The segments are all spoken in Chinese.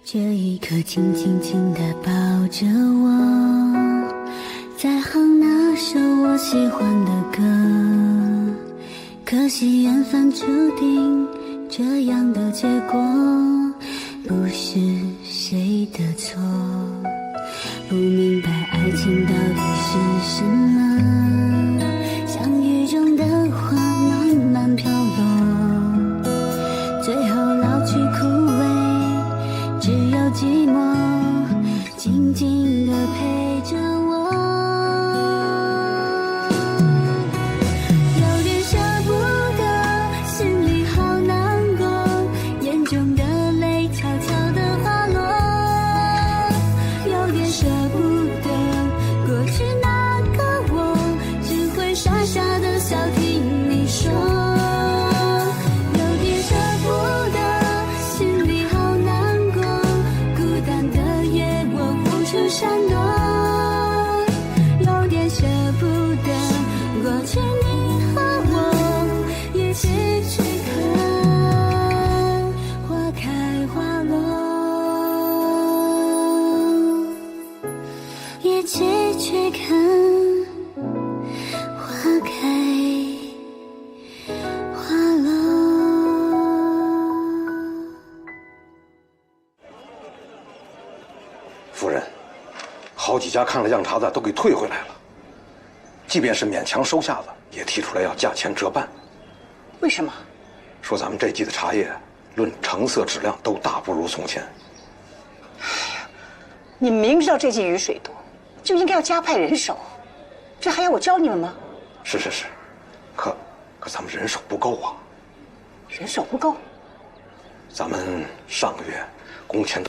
这一刻轻轻轻地抱着我，在哼那首我喜欢的歌。可惜缘分注定这样的结果，不是谁的错。不明白爱情到底是什么，像雨中的花慢慢飘落，最后老去枯萎，只有寂寞静静地陪着我。有点舍不得，心里好难过，眼中的泪悄悄地滑落。有点舍不得，过去那个我只会傻傻地笑听你说。有点舍不得，心里好难过，孤单的夜我无处闪躲。有点舍不得，过去你和我一起去看花开花落，一起去看花开花落。夫人，好几家看了样茬子都给退回来了，即便是勉强收下了，也提出来要价钱折半。为什么？说咱们这季的茶叶，论成色质量都大不如从前。你明知道这季雨水多，就应该要加派人手，这还要我教你们吗？是，可咱们人手不够啊。人手不够。咱们上个月工钱都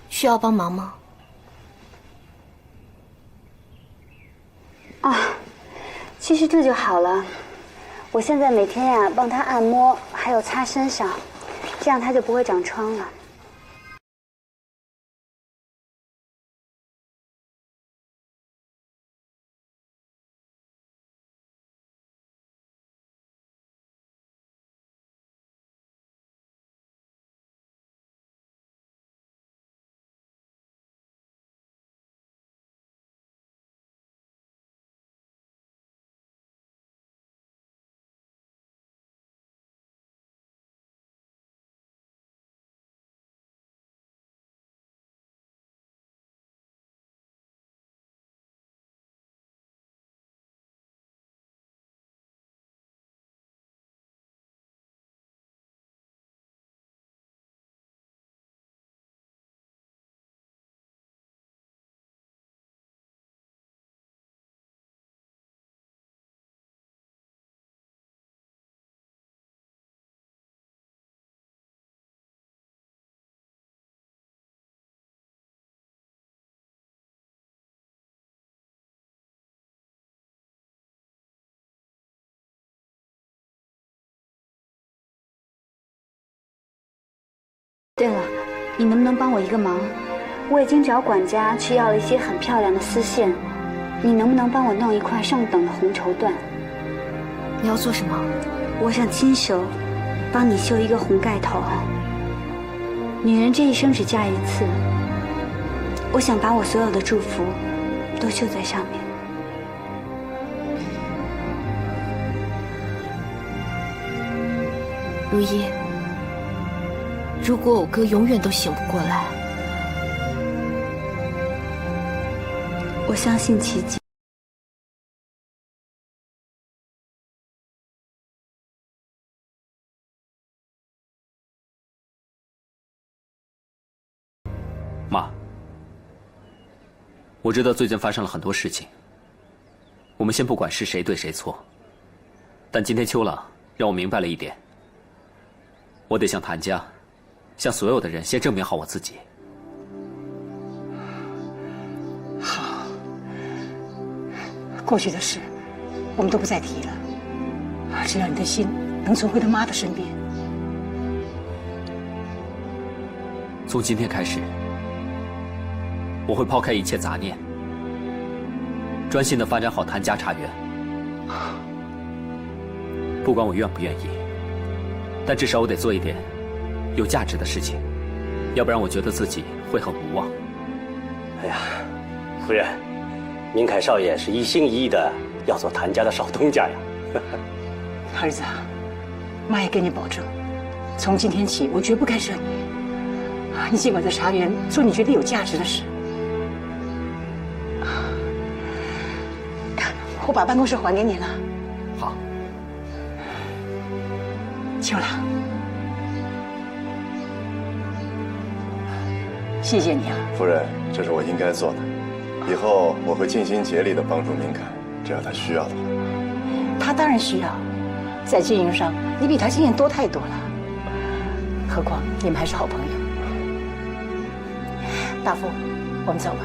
需要帮忙吗？啊，其实这就好了。我现在每天呀帮他按摩，还有擦身上，这样他就不会长疮了。对了，你能不能帮我一个忙？我已经找管家去要了一些很漂亮的丝线，你能不能帮我弄一块上等的红绸缎？你要做什么？我想亲手帮你绣一个红盖头。女人这一生只嫁一次，我想把我所有的祝福都绣在上面。如意，如果我哥永远都醒不过来，我相信奇迹。我知道最近发生了很多事情，我们先不管是谁对谁错，但今天秋朗让我明白了一点，我得向谭家，向所有的人先证明好我自己。好，过去的事我们都不再提了，只要你的心能重回到妈的身边。从今天开始，我会抛开一切杂念，专心的发展好谭家茶园。不管我愿不愿意，但至少我得做一点有价值的事情，要不然我觉得自己会很无望。哎呀，夫人，明凯少爷是一心一意的要做谭家的少东家呀。儿子，妈也跟你保证，从今天起我绝不干涉你。你尽管在茶园做你觉得有价值的事。我把办公室还给你了。好。秋朗，谢谢你啊，夫人，这是我应该做的。以后我会尽心竭力地帮助明凯，只要他需要的话。他当然需要，在经营上你比他经验多太多了。何况你们还是好朋友。大夫，我们走吧。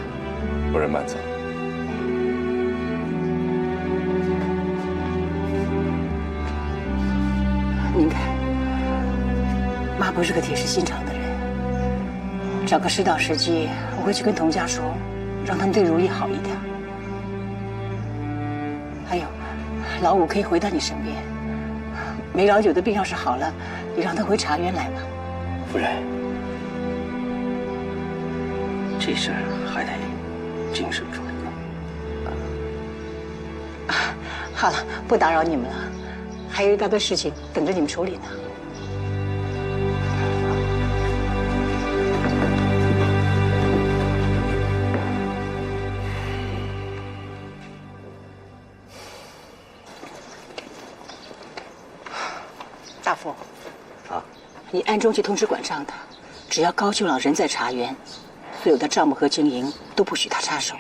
夫人慢走。明凯，妈不是个铁石心肠的人，找个适当时机，我会去跟童家说，让他们对如意好一点。还有，老五可以回到你身边。梅老九的病要是好了，你让他回茶园来吧。夫人，这事儿还得谨慎处理。好了，不打扰你们了，还有一大堆事情等着你们处理呢。大夫，啊，你暗中去通知管账的，只要高秋朗人在茶园，所有的账目和经营都不许他插手。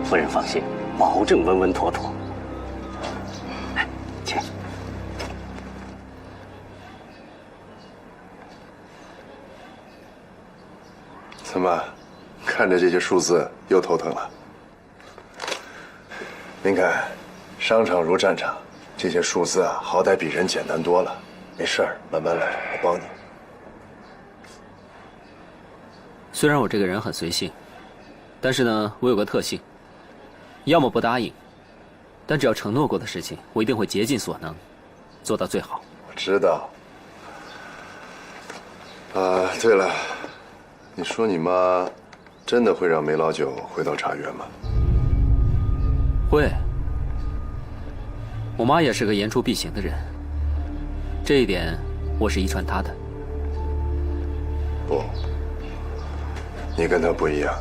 夫人放心，保证稳稳妥妥。来，请。怎么，看着这些数字又头疼了？明凯，商场如战场，这些数字啊，好歹比人简单多了。没事儿，慢慢来，我帮你。虽然我这个人很随性，但是呢，我有个特性。要么不答应，但只要承诺过的事情，我一定会竭尽所能，做到最好。我知道。对了，你说你妈真的会让梅老九回到茶园吗？会。我妈也是个言出必行的人，这一点我是遗传他的。不，你跟他不一样。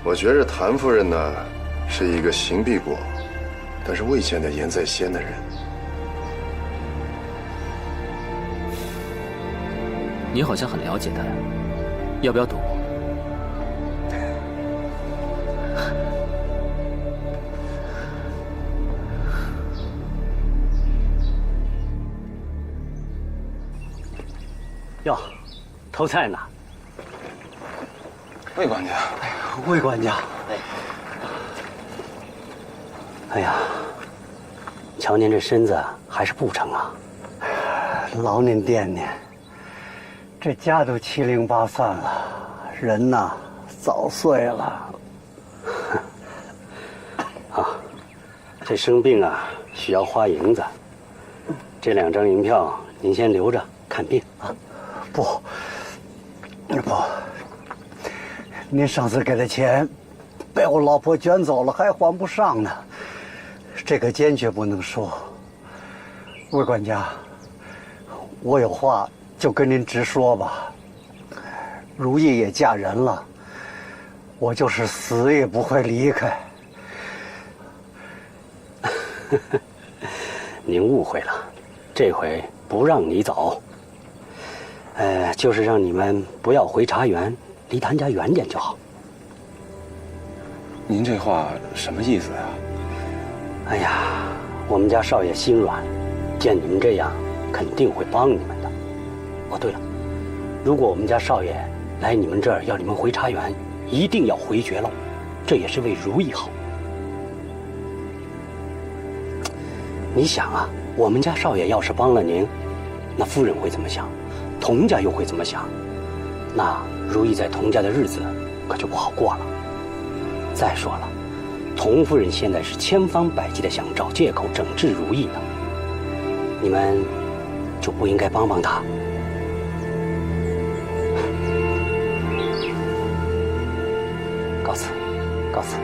我觉着谭夫人呢，是一个行必果，但是未见得言在先的人。你好像很了解他呀，要不要赌？哟，偷菜呢？魏管家，魏管家，哎呀，瞧您这身子还是不成啊？劳您惦念，这家都708散了，人呐早碎了。啊，这生病啊需要花银子，这2张银票您先留着看病啊。不，您上次给的钱被我老婆卷走了，还还不上呢。这个坚决不能说。魏管家，我有话就跟您直说吧。如意也嫁人了，我就是死也不会离开。您误会了，这回不让你走。就是让你们不要回茶园，离谭家远点就好。您这话什么意思呀？哎呀，我们家少爷心软，见你们这样，肯定会帮你们的。哦，对了，如果我们家少爷来你们这儿要你们回茶园，一定要回绝喽，这也是为如意好。你想啊，我们家少爷要是帮了您，那夫人会怎么想？童家又会怎么想？那如意在童家的日子可就不好过了。再说了，童夫人现在是千方百计的想找借口整治如意呢，你们就不应该帮帮她。告辞，告辞。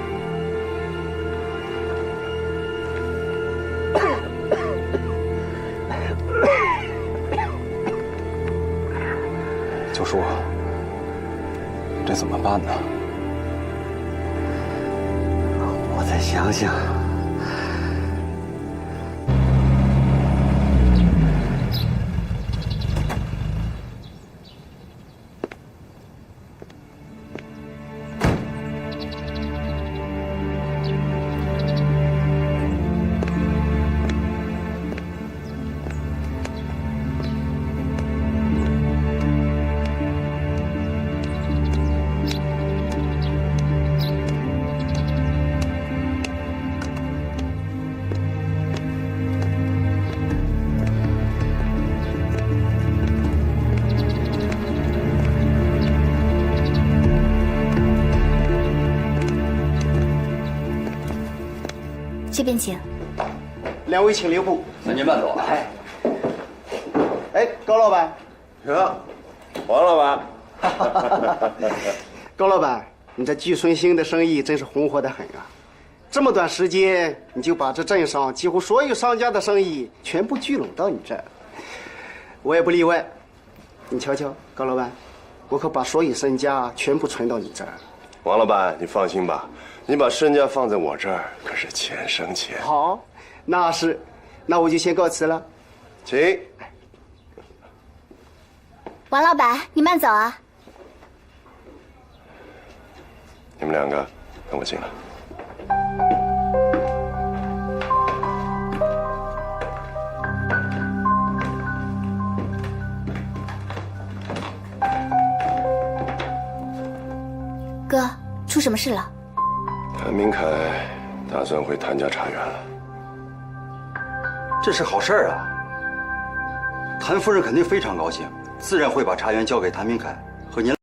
就说这怎么办呢？我再想想。这边请。2位请留步。那您慢走啊。哎，高老板。哟，王老板。高老板，你这聚顺兴的生意真是红火得很啊！这么短时间，你就把这镇上几乎所有商家的生意全部聚拢到你这儿，我也不例外。你瞧瞧，高老板，我可把所有身家全部存到你这儿。王老板，你放心吧，你把身家放在我这儿，可是钱生钱。好，那是，那我就先告辞了。请。王老板，你慢走啊。你们2个跟我进来。哥，出什么事了？谭明凯打算回谭家茶园了。这是好事啊！谭夫人肯定非常高兴，自然会把茶园交给谭明凯和您。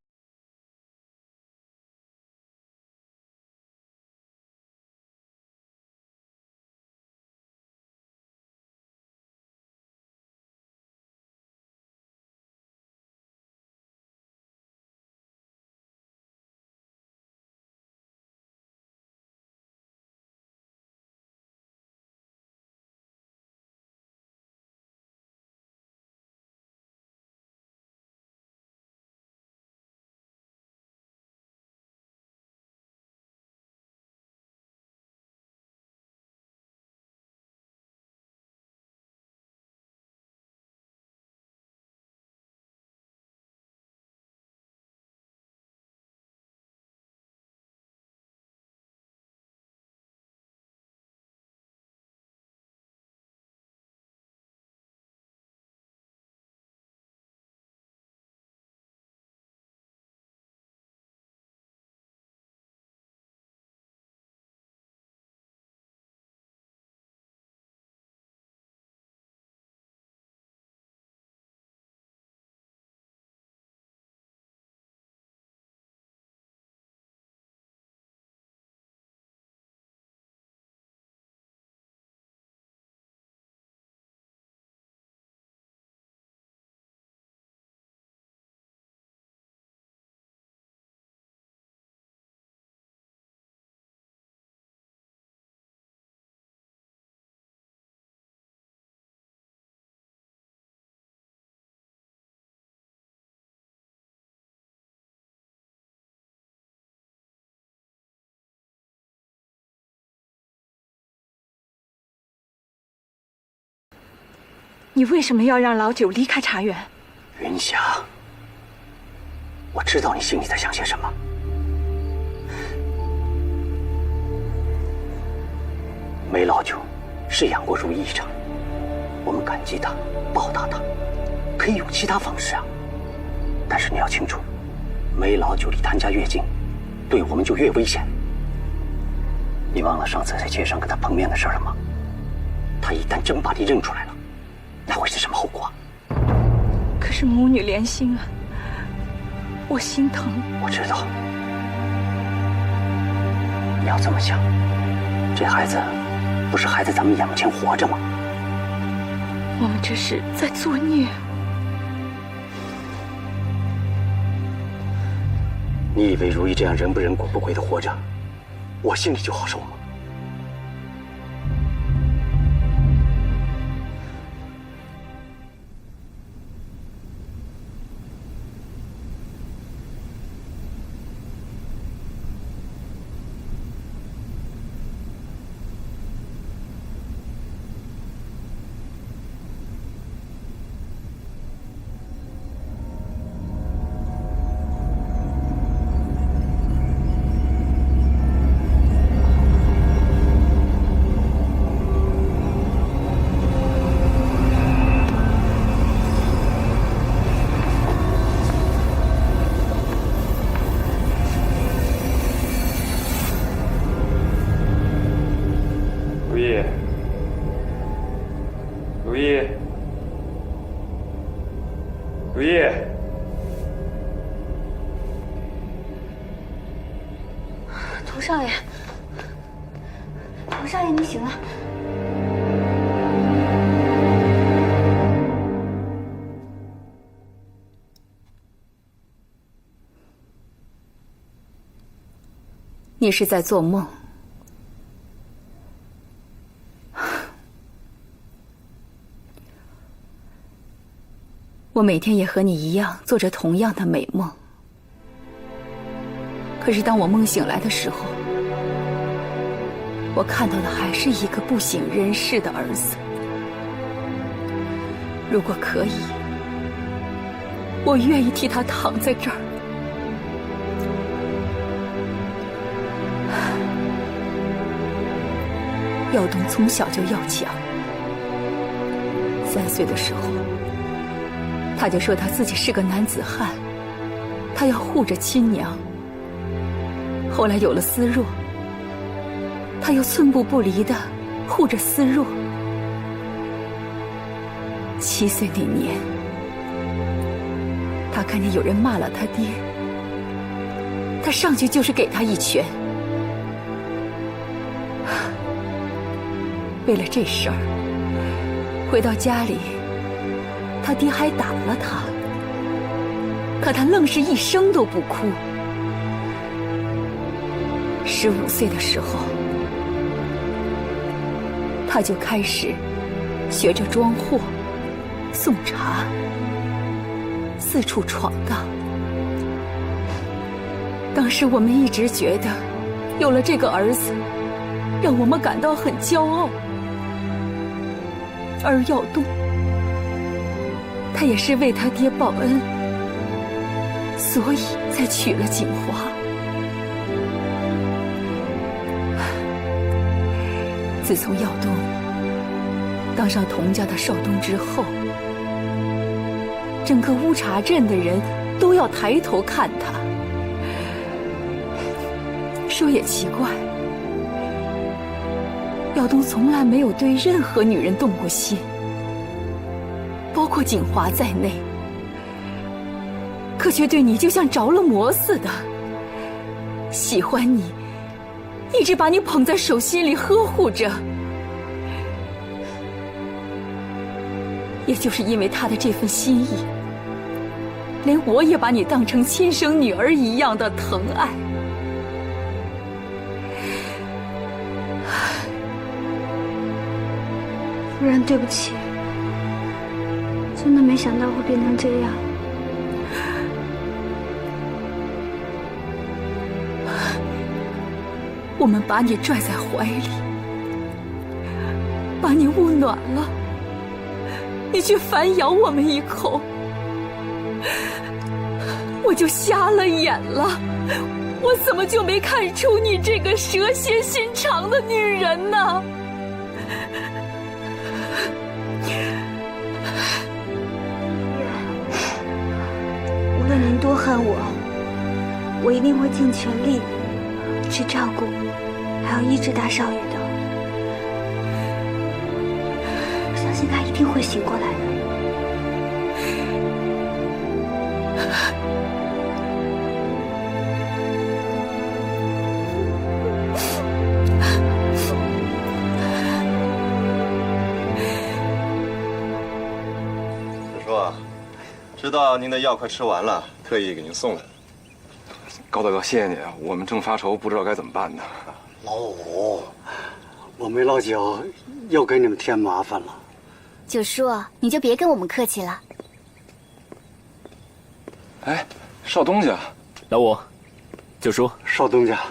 你为什么要让老九离开茶园？云霞，我知道你心里在想些什么。梅老九是养过如意一场，我们感激他，报答他，可以用其他方式啊。但是你要清楚，梅老九离谭家越近，对我们就越危险。你忘了上次在街上跟他碰面的事了吗？他一旦真把你认出来了，那会是什么后果？可是母女连心啊，我心疼。我知道，你要这么想，这孩子不是还在咱们眼前活着吗？我们这是在作孽。你以为如意这样人不人鬼不鬼的活着，我心里就好受吗？如意，佟少爷，佟少爷，你醒了。你是在做梦。我每天也和你一样做着同样的美梦，可是当我梦醒来的时候，我看到的还是一个不省人事的儿子。如果可以，我愿意替他躺在这儿。耀东从小就要强，3岁的时候他就说他自己是个男子汉，他要护着亲娘。后来有了思若，他又寸步不离地护着思若。7岁那年，他看见有人骂了他爹，他上去就是给他一拳。为了这事儿，回到家里，他爹还打了他，可他愣是一声都不哭。15岁的时候，他就开始学着装货、送茶，四处闯荡。当时我们一直觉得，有了这个儿子，让我们感到很骄傲。而耀东，他也是为他爹报恩，所以才娶了景华。自从耀东当上佟家的少东之后，整个乌察镇的人都要抬头看他。说也奇怪，耀东从来没有对任何女人动过心，包括景华在内，可却对你就像着了魔似的，喜欢你，一直把你捧在手心里呵护着。也就是因为他的这份心意，连我也把你当成亲生女儿一样的疼爱。夫人，对不起，真的没想到会变成这样。我们把你拽在怀里，把你捂暖了，你却反咬我们一口，我就瞎了眼了。我怎么就没看出你这个蛇蝎心肠的女人呢？无论您多恨我，我一定会尽全力去照顾，还有医治大少爷的。我相信他一定会醒过来的。知道您的药快吃完了，特意给您送来的。高大哥，谢谢你啊！我们正发愁，不知道该怎么办呢。老五，我没老九又给你们添麻烦了。九叔，你就别跟我们客气了。哎，少东家，老五，九叔，少东家，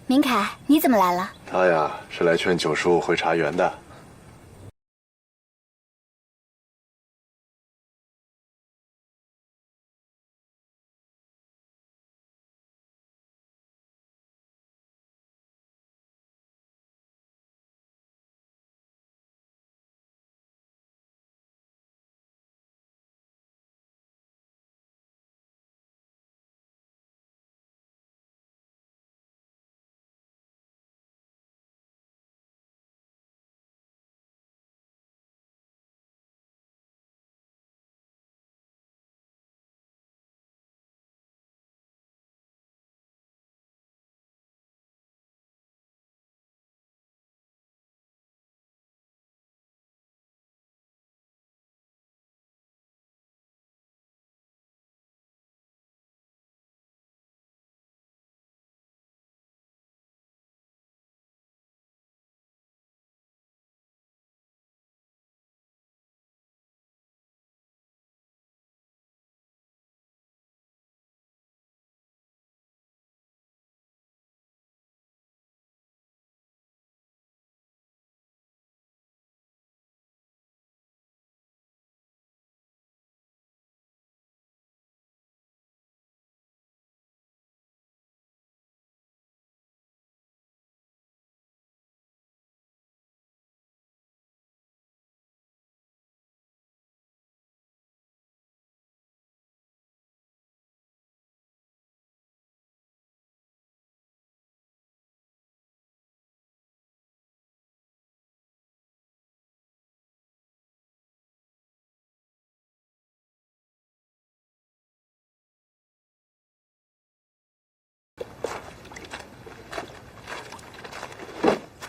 明凯，你怎么来了？他呀是来劝九叔回茶园的。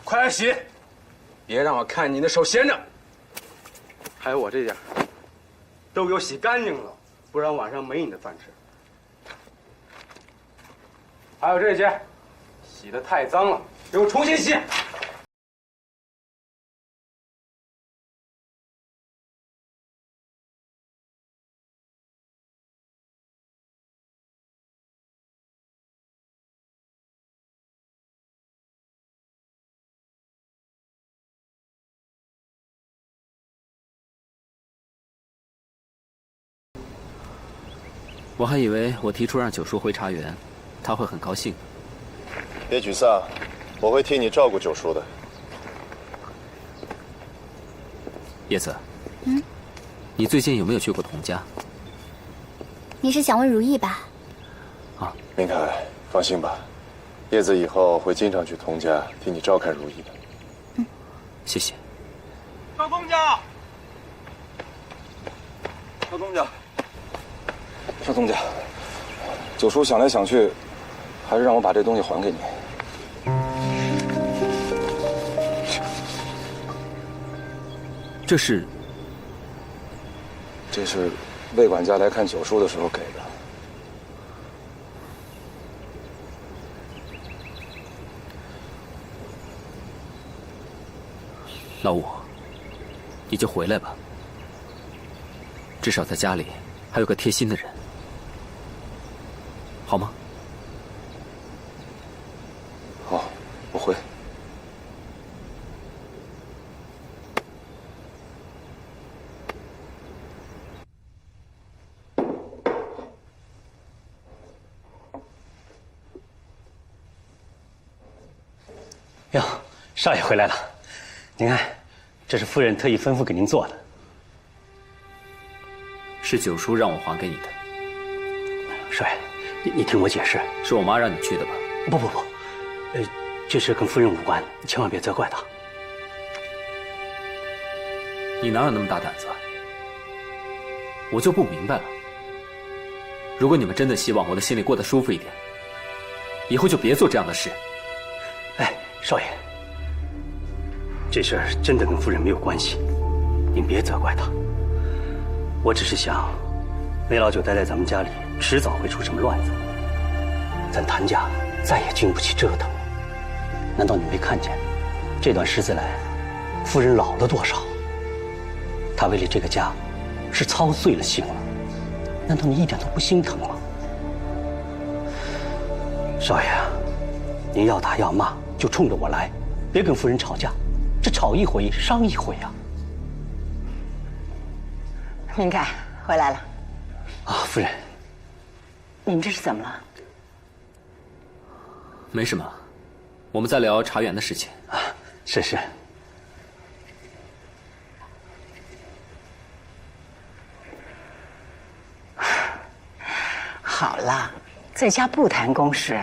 快来洗，别让我看你的手闲着。还有我这件，都给我洗干净了，不然晚上没你的饭吃。还有这件，洗得太脏了，给我重新洗。我还以为我提出让九叔回茶园，他会很高兴。别沮丧，我会替你照顾九叔的。叶子，你最近有没有去过童家？你是想问如意吧？啊，明凯，放心吧，叶子以后会经常去童家替你照看如意的。谢谢。少东家，少东家。少东家，九叔想来想去，还是让我把这东西还给你。这是魏管家来看九叔的时候给的。老五，你就回来吧，至少在家里还有个贴心的人。好吗？好，我回。哟，少爷回来了，您看，这是夫人特意吩咐给您做的。是九叔让我还给你的。少爷，你听我解释，是我妈让你去的吧？不，这事跟夫人无关，你千万别责怪她。你哪有那么大胆子？我就不明白了。如果你们真的希望我的心里过得舒服一点，以后就别做这样的事。哎，少爷，这事儿真的跟夫人没有关系，您别责怪她。我只是想，梅老九待在咱们家里，迟早会出什么乱子，咱谭家再也经不起折腾了。难道你没看见，这段时间来，夫人老了多少？她为了这个家，是操碎了心了。难道你一点都不心疼吗？少爷，您要打要骂就冲着我来，别跟夫人吵架，这吵一回伤一回啊。明凯回来了。啊，夫人，你们这是怎么了？没什么，我们在聊茶园的事情。啊，是。好了，在家不谈公事，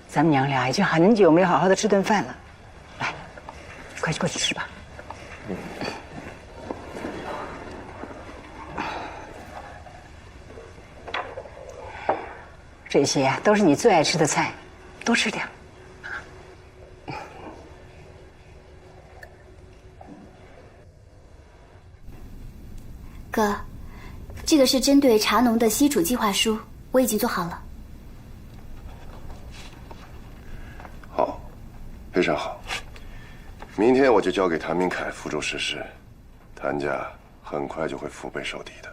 咱们娘俩已经很久没好好的吃顿饭了。来，快去过去吃吧。这些都是你最爱吃的菜，多吃点。哥，这个是针对茶农的西楚计划书，我已经做好了。好，非常好。明天我就交给谭明凯付诸实施，谭家很快就会腹背受敌的。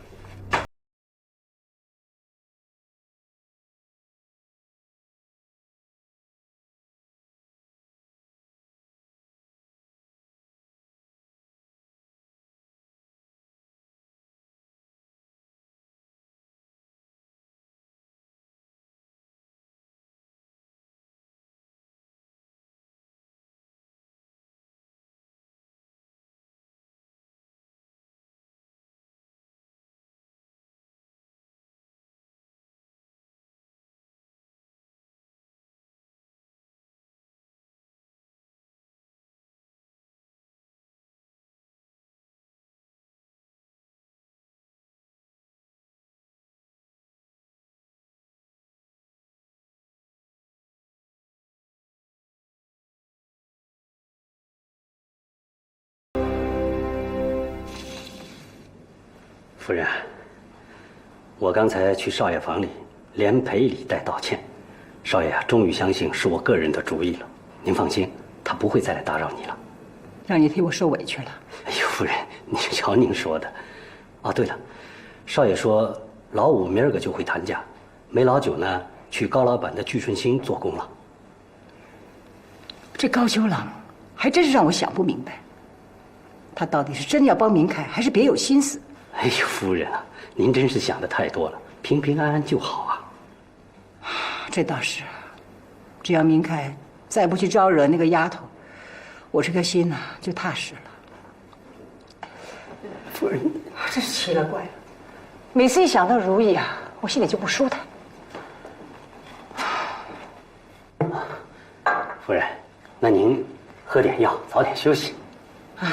夫人，我刚才去少爷房里，连赔礼带道歉。少爷啊，终于相信是我个人的主意了。您放心，他不会再来打扰你了。让你替我受委屈了。哎呦，夫人，你瞧您说的。哦，对了，少爷说老五明儿个就回谭家，梅老九呢去高老板的聚顺兴做工了。这高秋郎还真是让我想不明白，他到底是真要帮明凯，还是别有心思？哎呦，夫人啊，您真是想的太多了，平平安安就好啊。这倒是，只要明凯再不去招惹那个丫头，我这颗心呐就踏实了。夫人，真是奇了怪了，每次一想到如意啊，我心里就不舒坦。夫人，那您喝点药，早点休息。唉，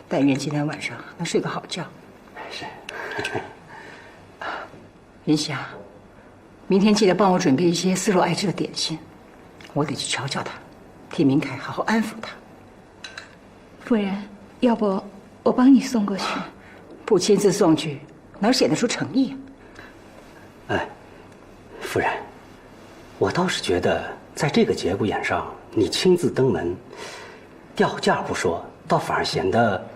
但愿今天晚上能睡个好觉。是。云霞，明天记得帮我准备一些思若爱吃的点心，我得去瞧瞧他，替明凯好好安抚他。夫人，要不我帮你送过去？不亲自送去，哪显得出诚意啊？哎，夫人，我倒是觉得在这个节骨眼上，你亲自登门，掉价不说，倒反而显得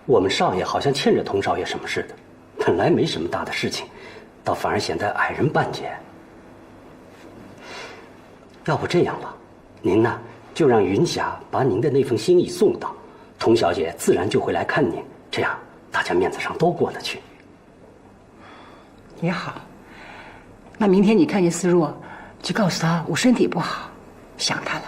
我们少爷好像欠着童少爷什么似的。本来没什么大的事情，倒反而显得矮人半截。要不这样吧，您呢就让云霞把您的那封心意送到，童小姐自然就会来看您，这样大家面子上都过得去。也好，那明天你看见思若，就告诉她我身体不好，想她了。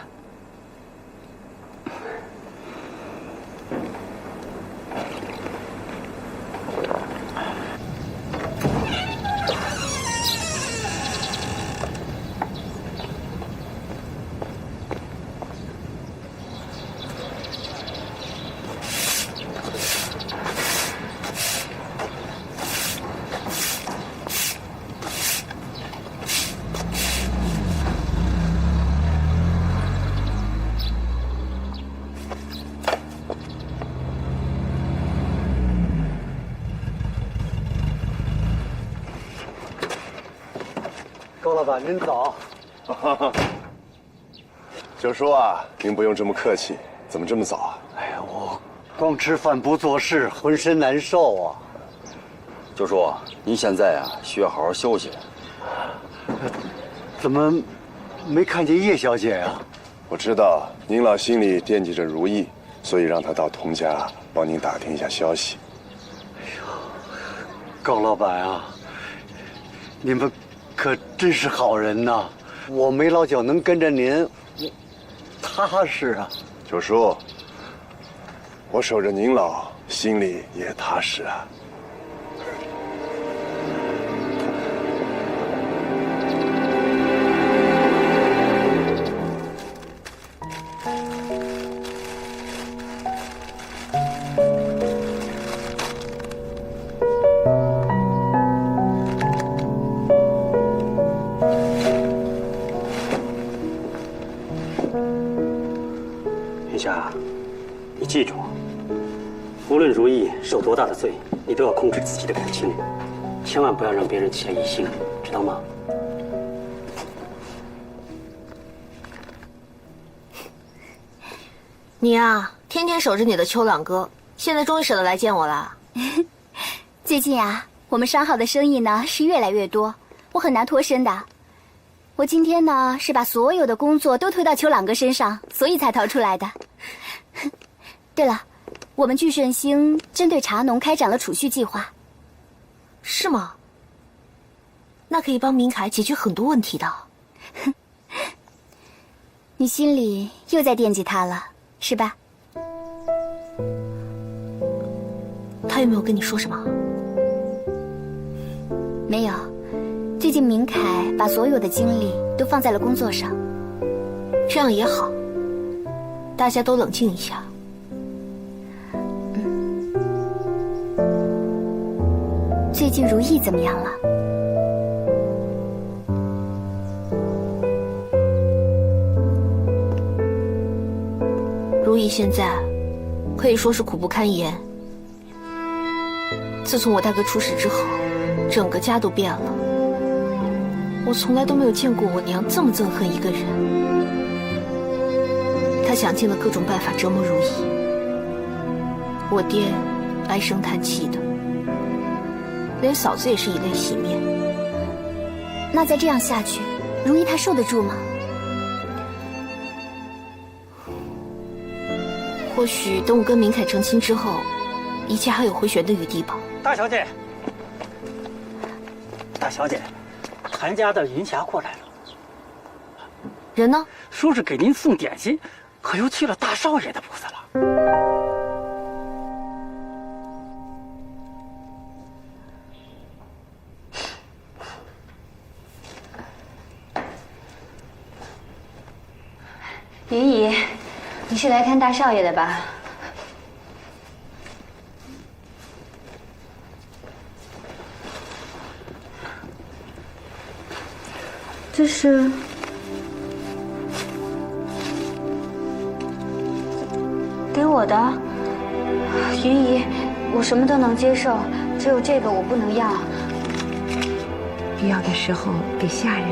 高老板您早。九叔啊，您不用这么客气，怎么这么早啊？哎呀，我光吃饭不做事，浑身难受啊。九叔，您现在啊需要好好休息。怎么没看见叶小姐呀？我知道您老心里惦记着如意，所以让她到童家帮您打听一下消息。哎呦，高老板啊，你们可真是好人呐！我没老九能跟着您，踏实啊。九叔，我守着您老，心里也踏实啊。云霞，你记住，无论如意受多大的罪，你都要控制自己的感情，千万不要让别人起了疑心，知道吗？你啊，天天守着你的秋朗哥，现在终于舍得来见我了。最近啊，我们商号的生意呢是越来越多，我很难脱身的。我今天呢是把所有的工作都推到秋朗哥身上，所以才逃出来的。对了，我们聚顺兴针对茶农开展了储蓄计划。是吗？那可以帮明凯解决很多问题的。你心里又在惦记他了，是吧？他有没有跟你说什么？没有。最近明凯把所有的精力都放在了工作上，这样也好，大家都冷静一下。最近如意怎么样了？如意现在可以说是苦不堪言。自从我大哥出事之后，整个家都变了。我从来都没有见过我娘这么憎恨一个人。她想尽了各种办法折磨如意，我爹唉声叹气的，连嫂子也是以泪洗面。那再这样下去，如意她受得住吗？或许等我跟明凯成亲之后，一切还有回旋的余地吧。大小姐，大小姐。谭家的云霞过来了，人呢？说是给您送点心，可又去了大少爷的铺子了。云姨，你是来看大少爷的吧？这是给我的，云姨，我什么都能接受，只有这个我不能要。必要的时候给下人，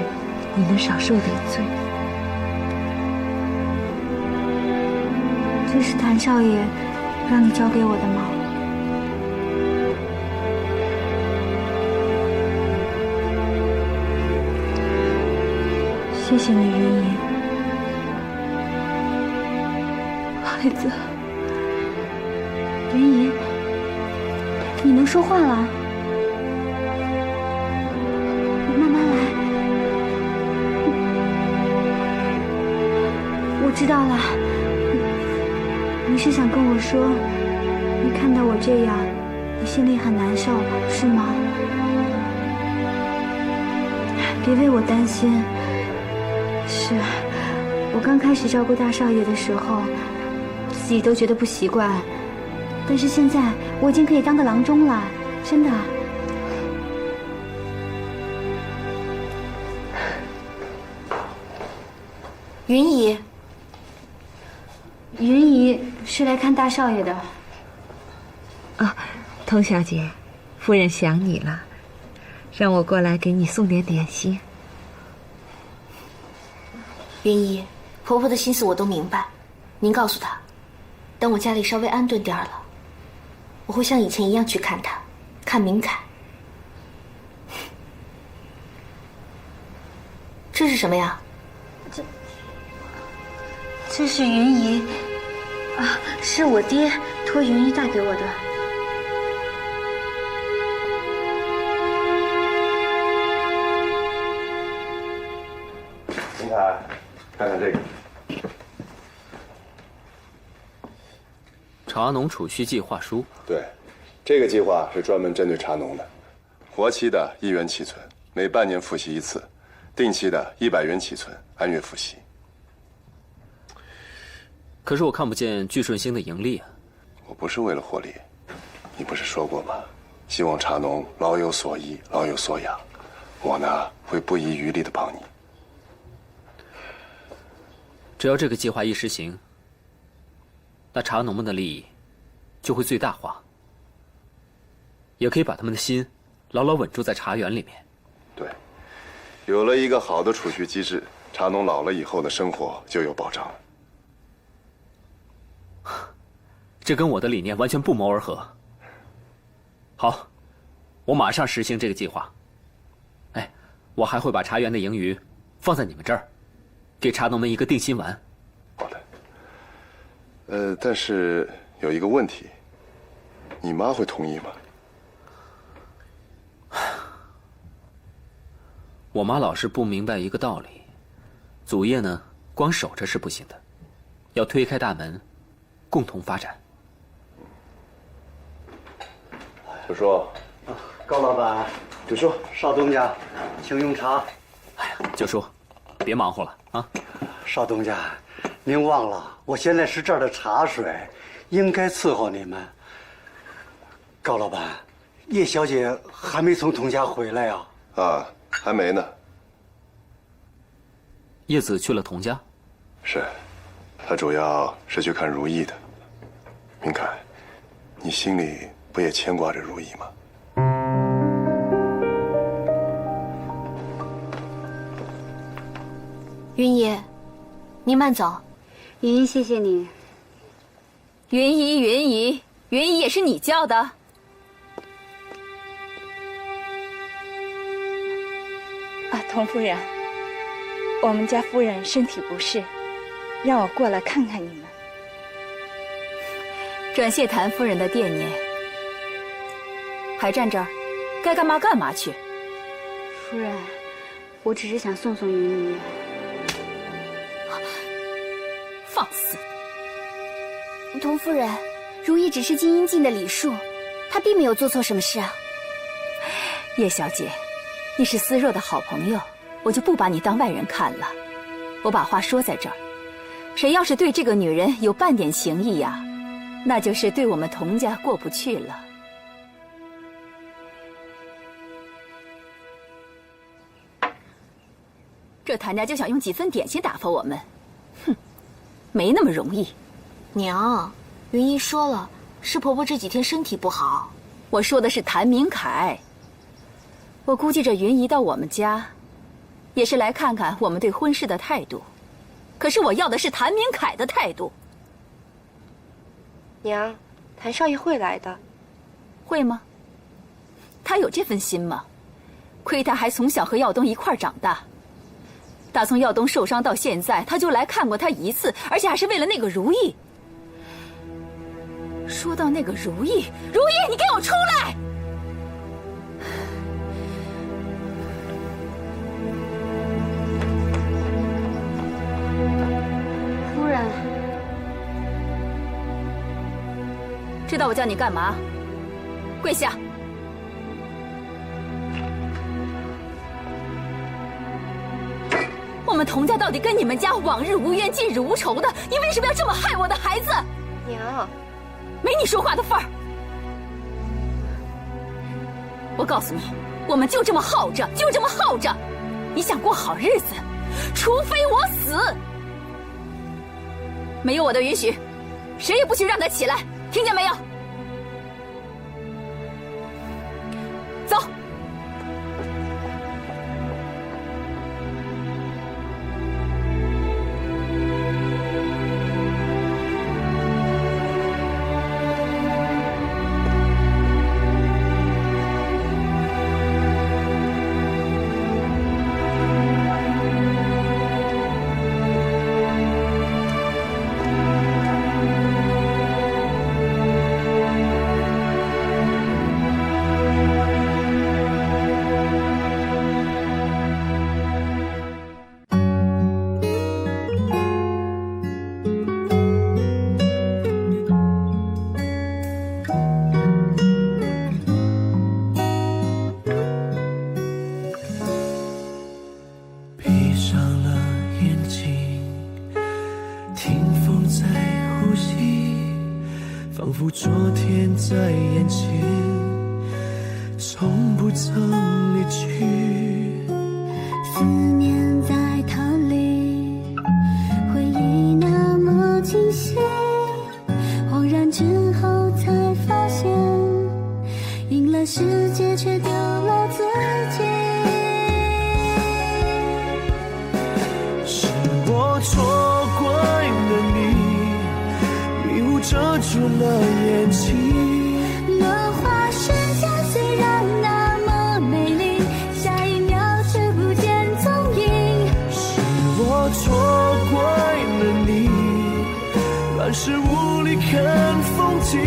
你能少受点罪。这是谭少爷让你交给我的吗？谢谢你，云姨。孩子，云姨，你能说话了，慢慢来。我知道了，你是想跟我说，你看到我这样，你心里很难受，是吗？别为我担心。是，我刚开始照顾大少爷的时候，自己都觉得不习惯，但是现在我已经可以当个郎中了，真的。云姨，云姨是来看大少爷的。啊，童小姐，夫人想你了，让我过来给你送点点心。云姨，婆婆的心思我都明白，您告诉她，等我家里稍微安顿点了，我会像以前一样去看她，看明凯。这是什么呀？这是云姨，啊，是我爹托云姨带给我的。明凯，看看这个。茶农储蓄计划书。对，这个计划是专门针对茶农的，活期的1元起存，每半年付息1次，定期的100元起存，按月付息。可是我看不见聚顺兴的盈利啊。我不是为了获利，你不是说过吗？希望茶农老有所依，老有所养。我呢，会不遗余力的帮你。只要这个计划一实行，那茶农们的利益就会最大化，也可以把他们的心牢牢稳住在茶园里面。对，有了一个好的储蓄机制，茶农老了以后的生活就有保障了。这跟我的理念完全不谋而合。好，我马上实行这个计划。哎，我还会把茶园的盈余放在你们这儿，给茶农们一个定心丸。好的。但是有一个问题，你妈会同意吗？我妈老是不明白一个道理，祖业呢，光守着是不行的，要推开大门，共同发展。九叔，高老板，九叔，少东家，请用茶。哎呀，九叔，别忙活了啊！少东家，您忘了，我现在是这儿的茶水，应该伺候你们。高老板，叶小姐还没从童家回来呀？啊，还没呢。叶子去了童家？是，她主要是去看如意的。明凯，你心里不也牵挂着如意吗？云姨，您慢走。云姨，谢谢你。云姨，云姨，云姨也是你叫的？啊，童夫人，我们家夫人身体不适，让我过来看看你们。转谢谭夫人的惦念。还站这儿，该干嘛干嘛去。夫人，我只是想送送云姨。放肆！童夫人，如意只是金英镜的礼数，她并没有做错什么事啊。叶小姐，你是思若的好朋友，我就不把你当外人看了。我把话说在这儿，谁要是对这个女人有半点情意呀，那就是对我们童家过不去了。这谭家就想用几分点心打发我们，哼，没那么容易。娘，云姨说了，是婆婆这几天身体不好。我说的是谭明凯。我估计这云姨到我们家，也是来看看我们对婚事的态度。可是我要的是谭明凯的态度。娘，谭少爷会来的。会吗？他有这份心吗？亏他还从小和耀东一块儿长大。打从耀东受伤到现在，他就来看过他一次，而且还是为了那个如意。说到那个如意，如意，你给我出来！夫人，知道我叫你干嘛？跪下！我们童家到底跟你们家往日无冤，近日无仇的，你为什么要这么害我的孩子？娘，没你说话的份儿。我告诉你，我们就这么耗着，就这么耗着。你想过好日子，除非我死。没有我的允许，谁也不许让他起来，听见没有？走。仿佛昨天在眼前，从不曾离去。思念在逃离，回忆那么清晰，恍然之后才发现，赢了世界却丢了自己。是我错怪了你，迷雾遮住了眼睛。落花瞬间虽然那么美丽，下一秒却不见踪影。是我错怪了你，乱世无力看风景。